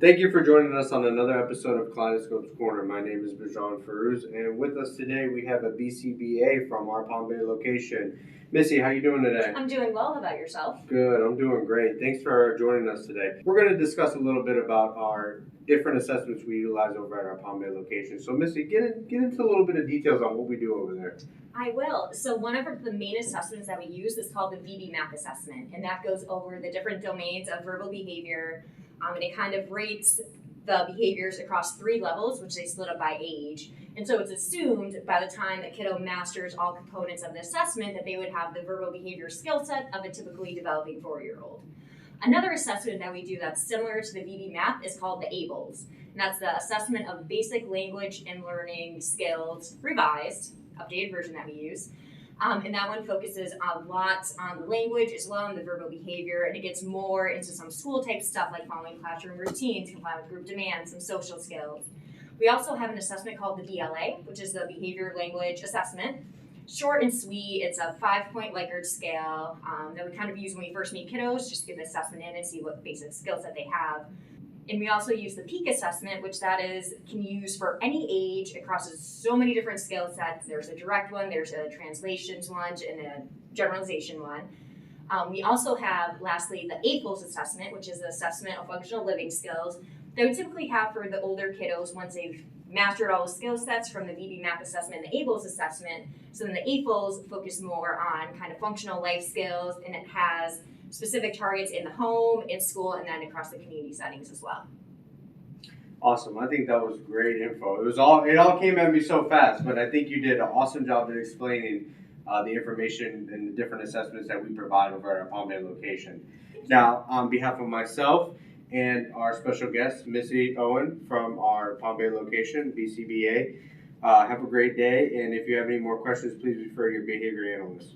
Thank you for joining us on another episode of Kaleidoscope's Corner. My name is Bijan and with us today we have a BCBA from our Palm Bay location. Missy, how you doing today? I'm doing well. How about yourself? Good, I'm doing great. Thanks for joining us today. We're going to discuss a little bit about our different assessments we utilize over at our Palm Bay location. So Missy, get into a little bit of details on what we do over there. I will. So one of the main assessments that we use is called the VBMap assessment, and that goes over the different domains of verbal behavior, and it kind of rates the behaviors across 3 levels, which they split up by age. And so it's assumed by the time a kiddo masters all components of the assessment that they would have the verbal behavior skill set of a typically developing 4-year-old. Another assessment that we do that's similar to the VBMap is called the ABLES, and that's the assessment of basic language and learning skills, revised, updated version that we use. And that one focuses a lot on the language as well and the verbal behavior, and it gets more into some school type stuff like following classroom routines, complying with group demands, some social skills. We also have an assessment called the BLA, which is the Behavior Language Assessment. Short and sweet, it's a 5-point Likert scale that we kind of use when we first meet kiddos, just to get the assessment in and see what basic skill set they have. And we also use the PEAK assessment, which can use for any age across so many different skill sets. There's a direct one, there's a translations one, and a generalization one. We also have, lastly, the APLES assessment, which is the assessment of functional living skills that we typically have for the older kiddos once they've mastered all the skill sets from the VBMap assessment and the APLES assessment. So then the APLES focus more on kind of functional life skills, and it has specific targets in the home, in school, and then across the community settings as well. Awesome. I think that was great info. It all came at me so fast, but I think you did an awesome job at explaining the information and the different assessments that we provide over at our Palm Bay location. Now, on behalf of myself and our special guest, Missy Owen from our Palm Bay location, BCBA, have a great day. And if you have any more questions, please refer to your behavior analyst.